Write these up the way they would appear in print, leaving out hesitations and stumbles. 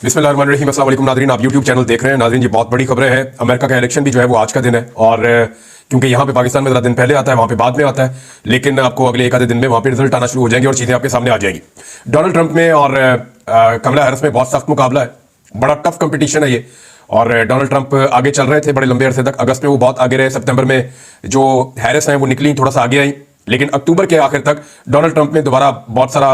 बिस्मिल्लाहिर्रहमानिर्रहीम। अस्सलाम वालेकुम नाज़रीन, आप यूट्यूब चैनल देख रहे हैं। नाज़रीन जी, बहुत बड़ी खबरें हैं। अमेरिका का इलेक्शन भी जो है वो आज का दिन है, और क्योंकि यहाँ पे पाकिस्तान में ज़रा दिन पहले आता है, वहाँ पे बाद में आता है, लेकिन आपको अगले एक आधे दिन में वहाँ पे रिजल्ट आना शुरू हो जाएंगे और चीज़ें आपके सामने आ जाएगी। डोनाल्ड ट्रंप में और कमला हैरिस में बहुत सख्त मुकाबला है, बड़ा टफ कंपटीशन है ये। और डोनाल्ड ट्रंप आगे चल रहे थे बड़े लंबे अरसे तक, अगस्त में वो बहुत आगे रहे, सितंबर में जो हैरिस हैं वो निकली थोड़ा सा आगे आई, लेकिन अक्टूबर के आखिर तक डोनाल्ड ट्रंप ने दोबारा बहुत सारा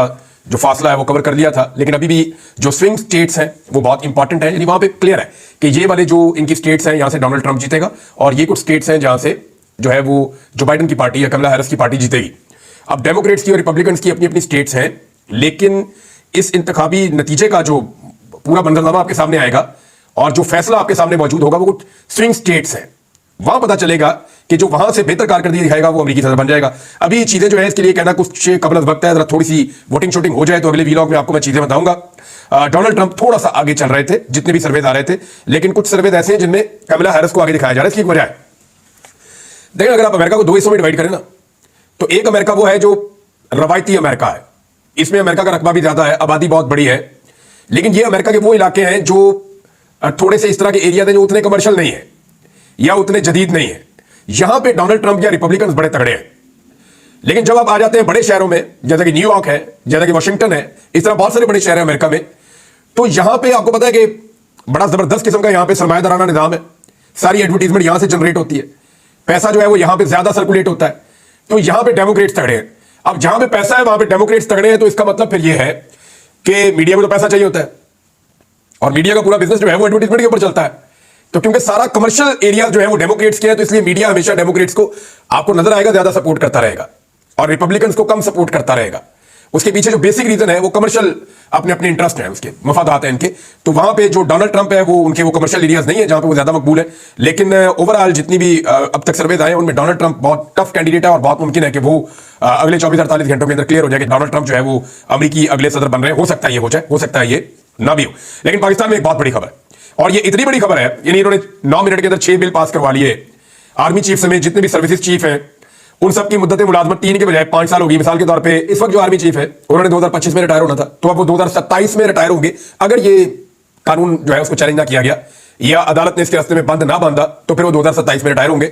जो फासला है वो कवर कर लिया था। लेकिन अभी भी जो स्विंग स्टेट्स हैं वो बहुत इंपॉर्टेंट है, यानी वहां पे क्लियर है कि ये वाले जो इनकी स्टेट्स हैं यहां से डोनाल्ड ट्रंप जीतेगा, और ये कुछ स्टेट्स हैं जहां से जो है वो जो बाइडन की पार्टी या कमला हैरिस की पार्टी जीतेगी। अब डेमोक्रेट्स की और रिपब्लिकन्स की अपनी अपनी स्टेट्स हैं, लेकिन इस इंतखाबी नतीजे का जो पूरा मंजरनामा आपके सामने आएगा और जो फैसला आपके सामने मौजूद होगा वो कुछ स्विंग स्टेट्स हैं। वहां पता चलेगा कि जो वहां से बेहतर कारकर्दगी दिखाएगा वो अमेरिकी सदर बन जाएगा। अभी चीजें जो है इसके लिए कहना कुछ कबल वक्त है, जरा थोड़ी सी वोटिंग शूटिंग हो जाए तो अगले वीलॉग में आपको मैं चीजें बताऊंगा। डोनाल्ड ट्रंप थोड़ा सा आगे चल रहे थे जितने भी सर्वेज आ रहे थे, लेकिन कुछ सर्वेज ऐसे हैं जिनमें कमला हैरिस को आगे दिखाया जा रहा है। इसकी एक वजह है, देखिए अगर आप अमेरिका को दो हिस्सों में डिवाइड करें ना, तो एक अमेरिका वो है जो रवायती अमेरिका है, इसमें अमेरिका का रकबा भी ज्यादा है, आबादी बहुत बड़ी है, लेकिन ये अमेरिका के वो इलाके हैं जो थोड़े से इस तरह के एरिया हैं जो उतने कमर्शियल नहीं है या उतने जदीद नहीं है। यहां पे डोनाल्ड ट्रंप या रिपब्लिकन्स बड़े तगड़े हैं। लेकिन जब आप आ जाते हैं बड़े शहरों में, जैसा कि न्यूयॉर्क है, जैसा कि वाशिंगटन है, इस तरह बहुत सारे बड़े शहर हैं अमेरिका में, तो यहां पे आपको पता है कि बड़ा जबरदस्त किस्म का यहां पे सरमायादाराना निजाम है। सारी एडवर्टीजमेंट यहां से जनरेट होती है, पैसा जो है वो यहां पे ज्यादा सर्कुलेट होता है, तो यहां पे डेमोक्रेट्स तगड़े हैं। अब जहां पे पैसा है वहां पे डेमोक्रेट्स तगड़े हैं, तो इसका मतलब फिर यह है कि मीडिया को तो पैसा चाहिए होता है, और मीडिया का पूरा बिजनेस जो है वो एडवर्टीजमेंट के ऊपर चलता है। तो क्योंकि सारा कमर्शियल एरिया जो है वो डेमोक्रेट्स के हैं, तो इसलिए मीडिया हमेशा डेमोक्रेट्स को आपको नजर आएगा ज्यादा सपोर्ट करता रहेगा और रिपब्लिकन्स को कम सपोर्ट करता रहेगा। उसके पीछे जो बेसिक रीजन है वो कमर्शियल अपने अपने इंटरेस्ट है, उसके मफादात हैं इनके। तो वहां पे जो डोनाल्ड ट्रंप है वो उनके वो कमर्शियल एरियाज नहीं है जहां पे वो ज्यादा मकबूल है। लेकिन ओवरऑल जितनी भी अब तक सर्वेज आए उनमें डोनाल्ड ट्रंप बहुत टफ कैंडिडेट है, और बहुत मुमकिन है कि वो अगले 24-48 घंटों के अंदर क्लियर हो जाए कि डोनाल्ड ट्रंप जो है वो अमेरिकी अगले सदर बन रहे हैं। हो सकता है ये हो जाए, हो सकता है ये ना भी हो। लेकिन पाकिस्तान में एक बहुत बड़ी खबर है, और ये इतनी बड़ी खबर है, यानी इन्होंने 9 मिनट के अंदर 6 बिल पास करवा लिए। आर्मी चीफ समेत जितने भी सर्विसेज चीफ हैं उन सबकी मुद्दत मुलाजमत 3 के बजाय 5 साल होगी। मिसाल के तौर पे इस वक्त जो आर्मी चीफ है उन्होंने 2025 में रिटायर होना था, तो अब वो 2027 में रिटायर होंगे अगर ये कानून जो है उसको चैलेंज ना किया गया या अदालत ने इसके रास्ते में बंद ना बांधा, तो फिर वो 2027 में रिटायर होंगे।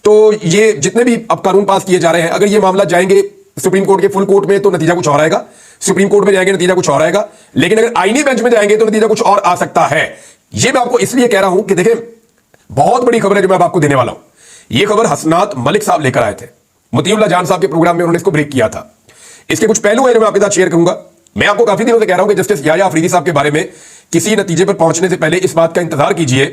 तो ये जितने भी अब कानून पास किए जा रहे हैं, अगर ये मामला जाएंगे सुप्रीम कोर्ट के फुल कोर्ट में तो नतीजा कुछ और आएगा, सुप्रीम कोर्ट में जाएंगे नतीजा कुछ और आएगा, लेकिन अगर आईनी बेंच में जाएंगे तो नतीजा कुछ और आ सकता है। ये मैं आपको इसलिए कह रहा हूं कि देखें बहुत बड़ी खबर है जो मैं आपको देने वाला हूं। ये खबर हसनात मलिक साहब लेकर आए थे, मुतीउल्लाह जान साहब के प्रोग्राम में उन्होंने इसको ब्रेक किया था। इसके कुछ पहलू हैं जो मैं आपके साथ शेयर करूंगा। मैं आपको काफी दिनों से कह रहा हूं कि जस्टिस याह्या अफरीदी साहब के बारे में किसी नतीजे पर पहुंचने से पहले इस बात का इंतजार कीजिए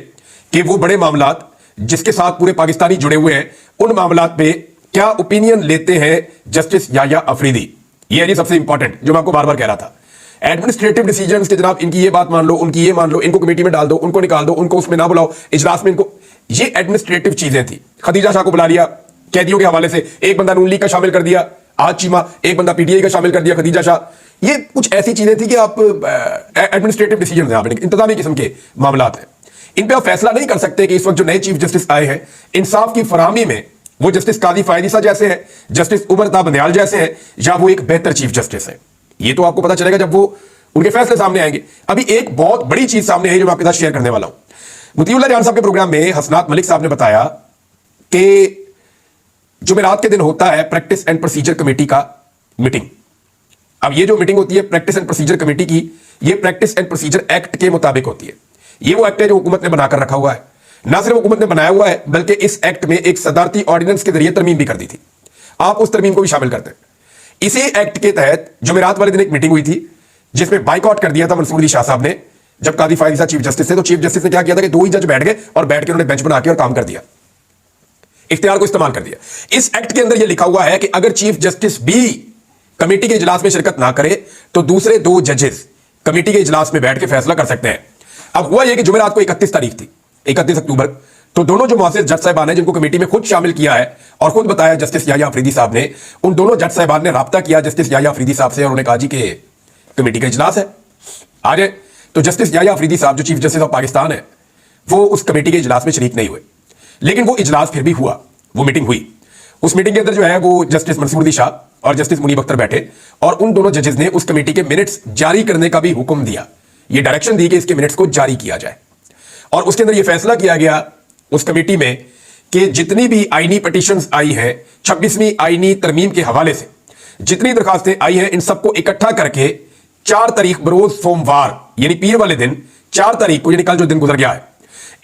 कि वो बड़े मामलात जिसके साथ पूरे पाकिस्तानी जुड़े हुए हैं उन मामलात पे क्या ओपिनियन लेते हैं जस्टिस याह्या अफरीदी। ये है सबसे इंपॉर्टेंट जो मैं आपको बार बार कह रहा था। एडमिनिस्ट्रेटिव डिसीजंस के जनाब इनकी ये बात मान लो, उनकी ये मान लो, इनको कमेटी में डाल दो, उनको निकाल दो, उनको उसमें ना बुलाओ, इजलास में इनको, ये एडमिनिस्ट्रेटिव चीजें थी। खदीजा शाह को बुला लिया कैदियों के हवाले से, एक बंदा नून लीग का शामिल कर दिया आज चीमा, एक बंदा पीटीआई का शामिल कर दिया खदीजा शाह। ये कुछ ऐसी चीजें थी कि आप एडमिनिस्ट्रेटिव डिसीजन है, आपने इंतजामी किस्म के मामला हैं, इन पर आप फैसला नहीं कर सकते कि इस वक्त जो नए चीफ जस्टिस आए हैं इंसाफ की फराहमी में वो जस्टिस काजी फायदी साहब जैसे हैं, जस्टिस उमर ता बंदयाल जैसे हैं, या वो एक बेहतर चीफ जस्टिस है। ये तो आपको पता चलेगा जब वो उनके फैसले सामने आएंगे। अभी एक बहुत बड़ी चीज सामने है जो मैं आपके साथ शेयर करने वाला हूं। मुतीउल्लाह जान साहब के प्रोग्राम में हसनात मलिक साहब ने बताया कि जुमेरात के दिन होता है प्रैक्टिस एंड प्रोसीजर कमेटी का मीटिंग। अब ये जो मीटिंग होती है प्रैक्टिस एंड प्रोसीजर कमेटी की, ये प्रैक्टिस एंड प्रोसीजर एक्ट के मुताबिक होती है। ये वो एक्ट है जो हुकूमत ने बनाकर रखा हुआ है, ना सिर्फ हुकूमत ने बनाया हुआ है बल्कि इस एक्ट में एक सदारती ऑर्डिनेंस के जरिए तरमीम भी कर दी थी। आप उस तरमीम को भी शामिल करते हैं। इसी एक्ट के तहत जुमेरात वाले दिन एक मीटिंग हुई थी जिसमें बाइकआउट कर दिया था मंसूर अली शाह साहब ने। जब काजी फायदी साहब चीफ जस्टिस थे तो चीफ जस्टिस ने क्या किया था कि 2 ही जज बैठ गए और बैठ के उन्होंने बेंच बना के और काम कर दिया, इख्तियार को इस्तेमाल कर दिया। इस एक्ट के अंदर यह लिखा हुआ है कि अगर चीफ जस्टिस भी कमेटी के इजलास में शिरकत ना करे तो दूसरे 2 जजेस कमेटी के इजलास में बैठ के फैसला कर सकते हैं। अब हुआ यह कि जुमेरात को 31 तारीख थी, 31 अक्टूबर, तो दोनों जो मुअज़्ज़िज़ जज साहिबान हैं जिनको कमेटी में खुद शामिल किया है और खुद बताया जस्टिस याह्या अफरीदी साहब ने, उन दोनों जज साहिबान ने राब्ता किया जस्टिस याह्या अफरीदी साहब से और उन्होंने कहा जी कि कमेटी का इजलास है आ जाए। तो जस्टिस याह्या अफरीदी साहब जो चीफ जस्टिस ऑफ पाकिस्तान है वो उस कमेटी के इजलास में शरीक नहीं हुए, लेकिन वो इजलास फिर भी हुआ, वो मीटिंग हुई। उस मीटिंग के अंदर जो है वो जस्टिस मंसूर अली शाह और जस्टिस मुनीब अख्तर बैठे और उन दोनों जजेस ने उस कमेटी के मिनट्स जारी करने का भी हुक्म दिया ये डायरेक्शन दी कि इसके मिनट्स को जारी किया जाए। और उसके अंदर यह फैसला किया गया उस कमेटी में कि जितनी भी आईनी पिटीशंस आई हैं 26वीं आईनी तरमीम के हवाले से जितनी दरखास्तें आई हैं इन सबको इकट्ठा करके 4 तारीख बरोज सोमवार यानी पीर वाले दिन 4 तारीख को यानी कल जो दिन गुजर गया है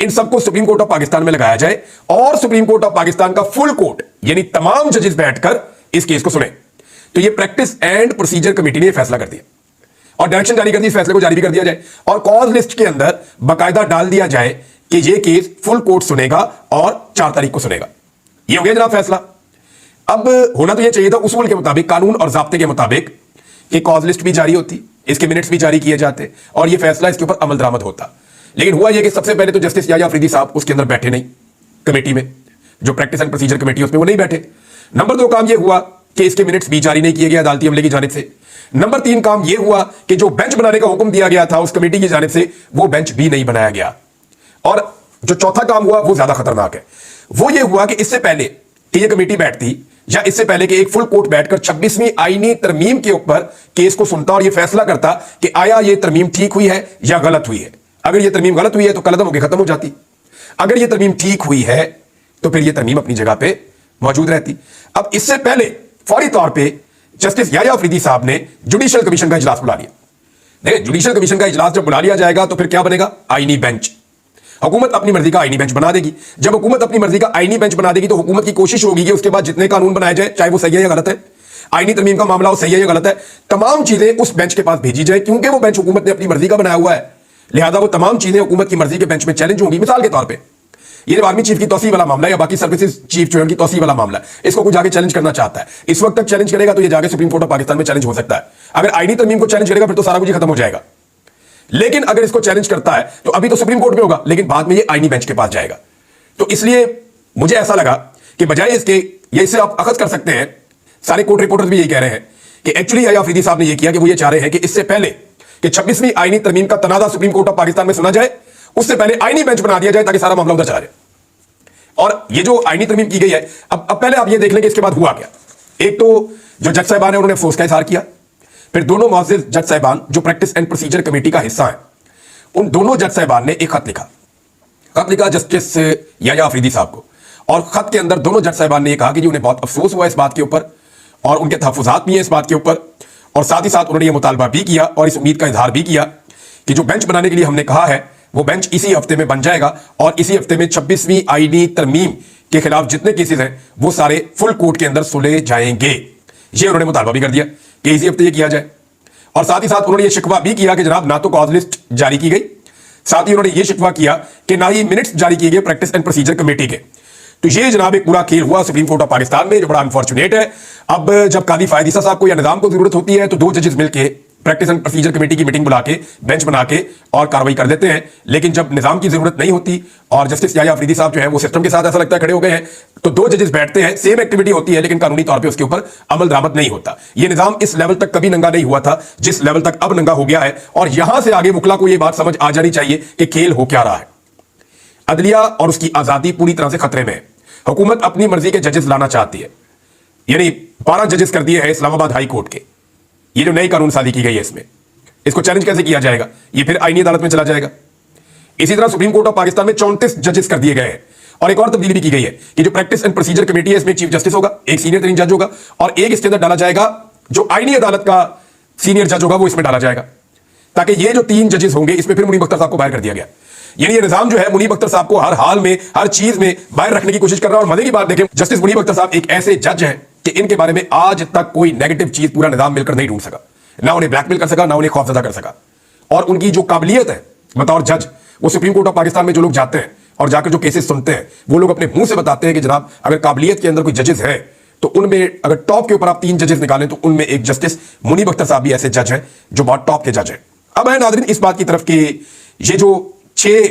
इन सबको सुप्रीम कोर्ट ऑफ पाकिस्तान में लगाया जाए और सुप्रीम कोर्ट ऑफ पाकिस्तान का फुल कोर्ट यानी तमाम जजेस बैठकर इस केस को सुने। तो ये प्रैक्टिस एंड प्रोसीजर कमेटी ने यह फैसला कर दिया और डायरेक्शन जारी कर दी, इस फैसले को जारी भी कर दिया जाए और कॉज लिस्ट के अंदर बाकायदा डाल दिया जाए कि यह केस फुल कोर्ट सुनेगा और 4 तारीख को सुनेगा। यह हो गया जनाब फैसला। अब होना तो यह चाहिए था उसूल के मुताबिक, कानून और ज़ाब्ते के मुताबिक कि कॉज लिस्ट भी जारी होती, इसके मिनट्स भी जारी किए जाते और यह फैसला इसके ऊपर अमल दरामद होता। लेकिन हुआ यह कि सबसे पहले तो जस्टिस याह्या अफरीदी साहब उसके अंदर बैठे नहीं, कमेटी में जो प्रैक्टिस एंड प्रोसीजर कमेटी उसमें वो नहीं बैठे। नंबर 2 काम यह हुआ कि इसके मिनट्स भी जारी नहीं किए गए अदालती अमले की जानिब से। नंबर 3 काम यह हुआ कि जो बेंच बनाने का हुक्म दिया गया था उस कमेटी की जानिब से वो बेंच भी नहीं बनाया गया। और जो चौथा काम हुआ वो ज्यादा खतरनाक है, वो यह हुआ कि इससे पहले कि यह कमेटी बैठती या इससे पहले कि एक फुल कोर्ट बैठकर 26वीं आईनी तरमीम के ऊपर केस को सुनता और यह फैसला करता कि आया यह तरमीम ठीक हुई है या गलत हुई है। अगर यह तरमीम गलत हुई है तो कलअदम होकर खत्म हो जाती, अगर यह तरमीम ठीक हुई है तो फिर यह तरमीम अपनी जगह पे मौजूद रहती। अब इससे पहले फौरी तौर पे जस्टिस याह्या अफरीदी साहब ने जुडिशियल कमीशन का इजलास बुला लिया। देखिए जुडिशियल कमीशन का इजलास जब बुला लिया जाएगा तो फिर क्या बनेगा, आईनी बेंच। हुकूमत अपनी मर्जी का आईनी बेंच बना देगी। जब हुकूमत अपनी मर्जी का आईनी बेंच बना देगी तो हुकूमत की कोशिश होगी कि उसके बाद जितने कानून बनाए जाए, चाहे वो सही है या गलत है, आईनी तरमीम का मामला हो सही है या गलत है, तमाम चीजें उस बेंच के पास भेजी जाए क्योंकि वो बेंच हुकूमत ने अपनी मर्जी का बनाया हुआ है। लिहाजा वो तमाम चीजें हुकूमत की मर्जी के बेंच में चैलेंज होंगी। मिसाल के तौर पर ये जो आर्मी चीफ की तौसीफ वाला मामला या बाकी सर्विसेज चीफ जो है उनकी तौसीफ वाला मामला है, इसको कोई जाके चैलेंज करना चाहता है, इस वक्त तक चैलेंज करेगा तो ये जाके सुप्रीम कोर्ट ऑफ पाकिस्तान में चैलेंज हो सकता है। अगर आईनी तरमीम को चैलेंज करेगा फिर तो सारा कुछ खत्म हो जाएगा। लेकिन अगर इसको चैलेंज करता है तो अभी तो सुप्रीम कोर्ट में होगा लेकिन बाद में ये आईनी बेंच के पास जाएगा। तो इसलिए मुझे ऐसा लगा कि बजाय इसके, ये इससे आप अखज कर सकते हैं, सारे कोर्ट रिपोर्टर्स भी यही कह रहे हैं कि एक्चुअली याह्या अफरीदी साहब ने यह किया कि वो ये चाह रहे हैं कि इससे पहले कि 26वीं आईनी तरमीम का तनाजा सुप्रीम कोर्ट ऑफ पाकिस्तान में सुना जाए उससे पहले आईनी बेंच बना दिया जाए ताकि सारा मामला उधर चला जाए। और ये जो आईनी तरमीम की गई है, अब पहले आप ये देख लें कि इसके बाद हुआ क्या। एक तो जो जज साहिबान है उन्होंने अफसोस का इजहार किया, फिर दोनों मुअज़्ज़िज़ जज साहिबान जो प्रैक्टिस एंड प्रोसीजर कमेटी का हिस्सा है उन दोनों जज साहिबान ने एक खत लिखा जस्टिस याह्या अफरीदी साहब को। और खत के अंदर दोनों जज साहिबान ने यह कहा कि जी उन्हें बहुत अफसोस हुआ इस बात के ऊपर और उनके तहफ़्फ़ुज़ात भी हैं इस बात के ऊपर, और साथ ही साथ उन्होंने यह मुतालबा भी किया और इस उम्मीद का इजहार भी किया कि जो बेंच बनाने के लिए हमने कहा है वो बेंच इसी हफ्ते में बन जाएगा और इसी हफ्ते में 26वीं आईनी तरमीम के खिलाफ जितने केसेस हैं वो सारे फुल कोर्ट के अंदर सुने जाएंगे। ये उन्होंने मुतालबा भी कर दिया कि इसी हफ्ते ये किया जाए। और साथ ही साथ उन्होंने ये शिकवा भी किया कि जनाब ना तो कॉज लिस्ट जारी की गई, साथ ही उन्होंने ये शिकवा किया कि ना ही मिनट्स जारी किए गए प्रैक्टिस एंड प्रोसीजर कमेटी के। तो ये जनाब एक पूरा खेल हुआ सुप्रीम कोर्ट ऑफ पाकिस्तान में जो बड़ा अनफॉर्चुनेट है। अब जब कादी फायद ईसा साहब को या निजाम को जरूरत होती है तो 2 जजेस मिलकर प्रैक्टिस एंड प्रोसीजर कमेटी की मीटिंग बुला के बेंच बना के और कार्रवाई कर देते हैं। लेकिन जब निजाम की जरूरत नहीं होती और जस्टिस याह्या अफरीदी साहब जो है वो सिस्टम के साथ ऐसा लगता है खड़े हो गए हैं तो 2 जजेस बैठते हैं, सेम एक्टिविटी होती है लेकिन कानूनी तौर पे उसके ऊपर अमल दरामद नहीं होता। ये निजाम इस लेवल तक कभी नंगा नहीं हुआ था जिस लेवल तक अब नंगा हो गया है। और यहां से आगे वकला को यह बात समझ आ जानी चाहिए कि खेल हो क्या रहा है। अदलिया और उसकी आजादी पूरी तरह से खतरे में है। हुकूमत अपनी मर्जी के जजेस लाना चाहती है, यानी 12 जजेस कर दिए हैं इस्लामाबाद हाई कोर्ट के। ये जो नई कानून साजी की गई है इसको चैलेंज कैसे किया जाएगा, ये फिर आईनी अदालत में चला जाएगा। इसी तरह सुप्रीम कोर्ट ऑफ पाकिस्तान में 34 जजेस कर दिए गए हैं। और एक और तब्दीली भी की गई है कि जो प्रैक्टिस एंड प्रोसीजर कमेटी है इसमें चीफ जस्टिस होगा, एक सीनियर तरीन जज होगा और एक इसके अंदर डाला जाएगा जो आईनी अदालत का सीनियर जज होगा वो इसमें डाला जाएगा, ताकि ये जो 3 जजेस होंगे इसमें फिर मुनीब अख्तर साहब को बाहर कर दिया गया। यानी ये निजाम जो है मुनीब अख्तर साहब को हर हाल में हर चीज में बाहर रखने की कोशिश कर रहा है। और मजे की बात देखें, जस्टिस मुनीब अख्तर साहब एक ऐसे जज हैं कि इनके बारे में आज तक कोई नेगेटिव चीज पूरा निजाम मिलकर नहीं ढूंढ सका, ना उन्हें ब्लैकमेल कर सका, ना उन्हें खौफजदा कर सका। और उनकी जो काबिलियत है बतौर जज, वो सुप्रीम कोर्ट ऑफ पाकिस्तान में जो लोग जाते हैं और जाकर जो केसेस सुनते हैं वो लोग अपने मुंह से बताते हैं कि जनाब अगर काबिलियत के अंदर कोई जजेस है तो उनमें अगर टॉप के ऊपर आप 3 जजेस निकालें तो उनमें एक जस्टिस मुनीब अख्तर साहब भी ऐसे जज हैं जो बहुत टॉप के जज हैं। अब है नाज़रीन इस बात की तरफ कि ये जो 6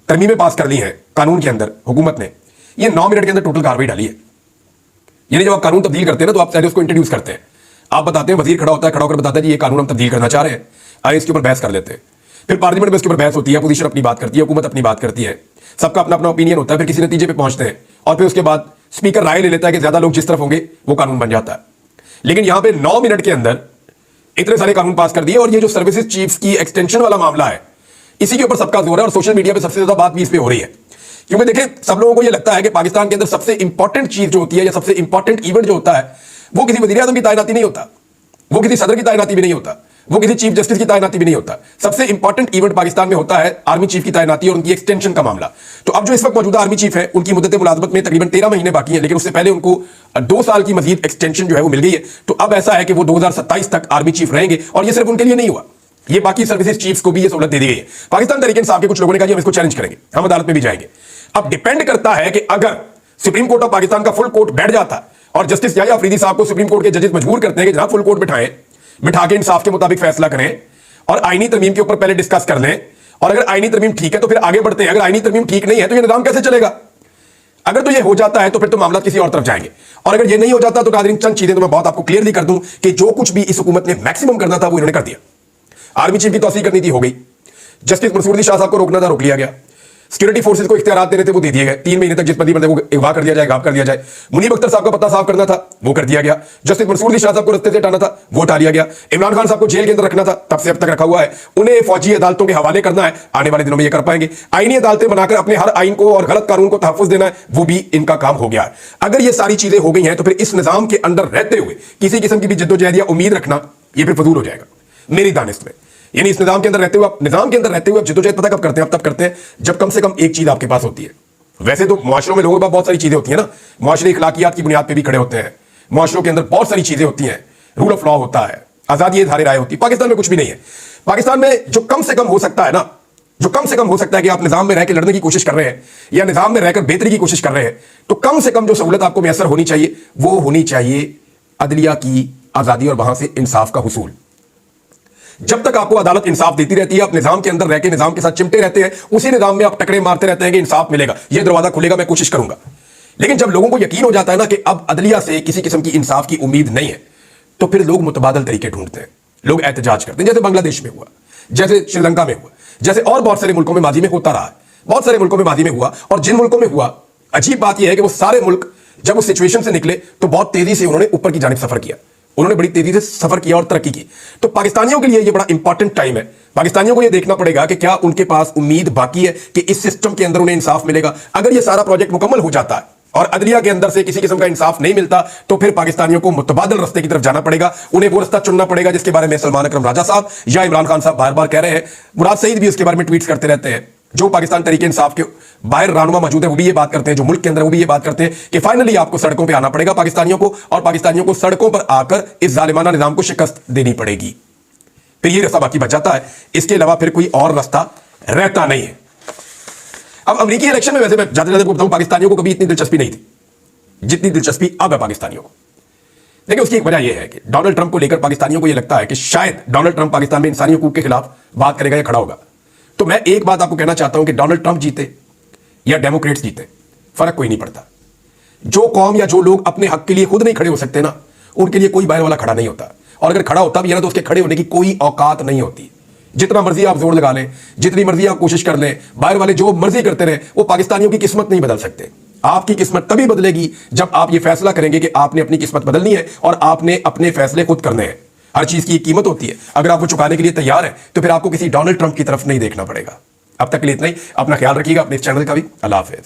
तरमीमें पास कर ली हैं कानून के अंदर हुकूमत ने, ये 9 मिनट के अंदर टोटल कार्रवाई डाली है। यानी जब आप कानून तब्दील करते हैं ना तो आप पहले उसको इंट्रोड्यूस करते हैं, आप बताते हैं, वजीर खड़ा होता है, खड़ा होकर बताता है जी ये कानून हम तब्दील करना चाह रहे हैं, आइए इसके ऊपर बहस कर लेते हैं। फिर पार्लियामेंट में इसके ऊपर बहस होती है, अपोजिशन अपनी बात करती है, हुकूमत अपनी बात करती है, सबका अपना अपना ओपिनियन होता है, फिर किसी नतीजे पे पहुंचते हैं और फिर उसके बाद स्पीकर राय ले लेता है कि ज्यादा लोग जिस तरफ होंगे वो कानून बन जाता है। लेकिन यहां पे 9 मिनट के अंदर इतने सारे कानून पास कर दिए और ये जो सर्विसेज चीफ्स की एक्सटेंशन वाला मामला है, इसी के ऊपर सबका जोर है और सोशल मीडिया पे सबसे ज्यादा बात भी इस पे हो रही है। क्योंकि देखिए, सब लोगों को ये लगता है कि पाकिस्तान के अंदर सबसे इंपॉर्टेंट चीज जो होती है या सबसे इंपॉर्टेंट इवेंट जो होता है वो किसी वजीर आजम की तैनाती नहीं होता, वो किसी सदर की तैनाती भी नहीं होता, वो किसी चीफ जस्टिस की तैनाती भी नहीं होता। सबसे इंपॉर्टेंट इवेंट पाकिस्तान में होता है आर्मी चीफ की तैनाती और उनकी एक्सटेंशन का मामला। तो अब जो इस वक्त मौजूदा आर्मी चीफ है, उनकी मुद्दत मुलाजमत में तकरीबन 13 महीने बाकी है, लेकिन उससे पहले उनको 2 साल की मजीद एक्सटेंशन जो है वो मिल गई है। तो अब ऐसा है कि वो 2027 तक आर्मी चीफ रहेंगे और ये सिर्फ उनके लिए नहीं हुआ, ये बाकी सर्विसेज चीफ्स को भी ये सहूलत दे दी गई है। पाकिस्तान तहरीक इंसाफ के कुछ लोगों ने कहा कि हम इसको चैलेंज करेंगे, हम अदालत में भी जाएंगे। अब डिपेंड करता है कि अगर सुप्रीम कोर्ट ऑफ पाकिस्तान का फुल कोर्ट बैठ जाता और जस्टिस याह्या अफरीदी साहब को सुप्रीम कोर्ट के जजेस मजबूर करते हैं कि जनाब फुल कोर्ट बिठा के इंसाफ के मुताबिक फैसला करें और आईनी तरमीम के ऊपर पहले डिस्कस कर लें, और अगर आईनी तरमीम ठीक है तो फिर आगे बढ़ते हैं, अगर आईनी तरमीम ठीक नहीं है तो यह निजाम कैसे चलेगा? अगर तो ये हो जाता है तो फिर तो मामला किसी और तरफ जाएंगे, और अगर ये नहीं हो जाता तो नाज़रीन चंद चीजें तो मैं बहुत आपको क्लियरली कर दूं कि जो कुछ भी इस हुकूमत ने मैक्सिमम करना था वो इन्होंने कर दिया। आर्मी चीफ की तौसीक करनी थी, हो गई। जस्टिस मंसूर शाह साहब को रोकना था, रोक लिया गया। सिक्योरिटी फोर्सेज को इख्तियारात देने थे, वो दे दिए गए। 3 महीने तक जिस बंदी को अगवा कर दिया जाए, गायब कर दिया जाए। मुनीब अख्तर साहब का पता साफ करना था, वो कर दिया गया। जस्टिस मंसूर शाह साहब को रस्ते से हटाना था, वो हटा लिया गया। इमरान खान साहब को जेल के अंदर रखना था, तब से अब तक रखा हुआ है। उन्हें फौजी अदालतों के हवाले करना है, आने वाले दिनों में ये कर पाएंगे। आईनी अदालतें बनाकर अपने हर आइन को और गलत कानून को तहफ्फुज देना है, वो भी इनका काम हो गया है। अगर ये सारी चीजें हो गई हैं तो फिर इस निजाम के अंदर रहते हुए किसी किस्म की भी जद्दोजहद या उम्मीद रखना ये फिर फजूल हो जाएगा मेरी दानिश में। यानी इस निजाम के अंदर रहते हुए आप जद्दोजहद पता कब करते हैं? आप तब करते हैं जब कम से कम एक चीज आपके पास होती है। वैसे तो मुआशरों में लोगों के पास बहुत सारी चीजें होती है ना, मुआशरे इखलाकियात की बुनियाद पर भी खड़े होते हैं। मुआशरों के अंदर बहुत सारी चीजें होती हैं, रूल ऑफ लॉ होता है, आजादी इज़हार राय होती है। पाकिस्तान में कुछ भी नहीं है। पाकिस्तान में जो कम से कम हो सकता है ना, जो कम से कम हो सकता है कि आप निजाम में रहकर लड़ने की कोशिश कर रहे हैं या निजाम में रहकर बेहतरी की कोशिश कर रहे हैं, तो कम से कम जो सहूलत आपको मैसर होनी चाहिए वो होनी चाहिए अदलिया की आजादी और वहां से इंसाफ का हुसूल। जब तक आपको अदालत इंसाफ देती रहती है, आप निजाम के अंदर रहकर निजाम के साथ चिमटे रहते हैं, उसी निजाम में आप टकरे मारते रहते हैं कि इंसाफ मिलेगा, यह दरवाजा खुलेगा, मैं कोशिश करूंगा। लेकिन जब लोगों को यकीन हो जाता है ना कि अब अदलिया से किसी किस्म की इंसाफ की उम्मीद नहीं है, तो फिर लोग मुतबादल तरीके ढूंढते हैं, लोग एहतजाज करते हैं। जैसे बांग्लादेश में हुआ, जैसे श्रीलंका में हुआ, जैसे और बहुत सारे मुल्कों में माजी में होता रहा है, बहुत सारे मुल्कों में माजी में हुआ। और जिन मुल्कों में हुआ, अजीब बात यह है कि वो सारे मुल्क जब उस सिचुएशन से निकले तो बहुत तेजी से उन्होंने ऊपर की जानिब सफर किया, उन्होंने बड़ी तेजी से सफर किया और तरक्की की। तो पाकिस्तानियों के लिए यह बड़ा इंपॉर्टेंट टाइम है। पाकिस्तानियों को यह देखना पड़ेगा कि क्या उनके पास उम्मीद बाकी है कि इस सिस्टम के अंदर उन्हें इंसाफ मिलेगा। अगर यह सारा प्रोजेक्ट मुकम्मल हो जाता है और अदलिया के अंदर से किसी किस्म का इंसाफ नहीं मिलता, तो फिर पाकिस्तानियों को मुतबादल रास्ते की तरफ जाना पड़ेगा। उन्हें वो रास्ता चुनना पड़ेगा जिसके बारे में सलमान अकरम राजा साहब या इमरान खान साहब बार बार कह रहे हैं। मुराद सईद भी उसके बारे में ट्वीट्स करते रहते हैं। जो पाकिस्तान तरीके इंसाफ के बाहर रहनुमा मौजूद है वो भी ये बात करते हैं, जो मुल्क के अंदर वो भी ये बात करते हैं कि फाइनली आपको सड़कों पे आना पड़ेगा पाकिस्तानियों को, और पाकिस्तानियों को सड़कों पर आकर इस जालिमाना निजाम को शिकस्त देनी पड़ेगी। फिर ये रास्ता बाकी बच जाता है, इसके अलावा फिर कोई और रास्ता रहता नहीं है। अब अमेरिकी इलेक्शन में वैसे मैं ज्यादा बताऊं, पाकिस्तानियों को कभी इतनी दिलचस्पी नहीं थी जितनी दिलचस्पी अब है पाकिस्तानियों को। देखिए, उसकी एक वजह यह है कि डोनाल्ड ट्रंप को लेकर पाकिस्तानियों को यह लगता है कि शायद डोनाल्ड ट्रंप पाकिस्तान में इंसानी हकूक के खिलाफ बात करेगा या खड़ा होगा। तो मैं एक बात आपको कहना चाहता हूं कि डोनाल्ड ट्रंप जीते या डेमोक्रेट्स जीते, फर्क कोई नहीं पड़ता। जो कौम या जो लोग अपने हक के लिए खुद नहीं खड़े हो सकते ना, उनके लिए कोई बाहर वाला खड़ा नहीं होता। और अगर खड़ा होता भी है ना, तो उसके खड़े होने की कोई औकात नहीं होती। जितना मर्जी आप जोर लगा लें, जितनी मर्जी आप कोशिश कर लें, बाहर वाले जो मर्जी करते रहे, वो पाकिस्तानियों की किस्मत नहीं बदल सकते। आपकी किस्मत तभी बदलेगी जब आप ये फैसला करेंगे कि आपने अपनी किस्मत बदलनी है और आपने अपने फैसले खुद करने हैं। हर चीज की कीमत होती है, अगर आप वो चुकाने के लिए तैयार है तो फिर आपको किसी डोनाल्ड ट्रंप की तरफ नहीं देखना पड़ेगा। अब तक के लिए इतना ही। अपना ख्याल रखिएगा, अपने इस चैनल का भी। अल्लाह हाफिज।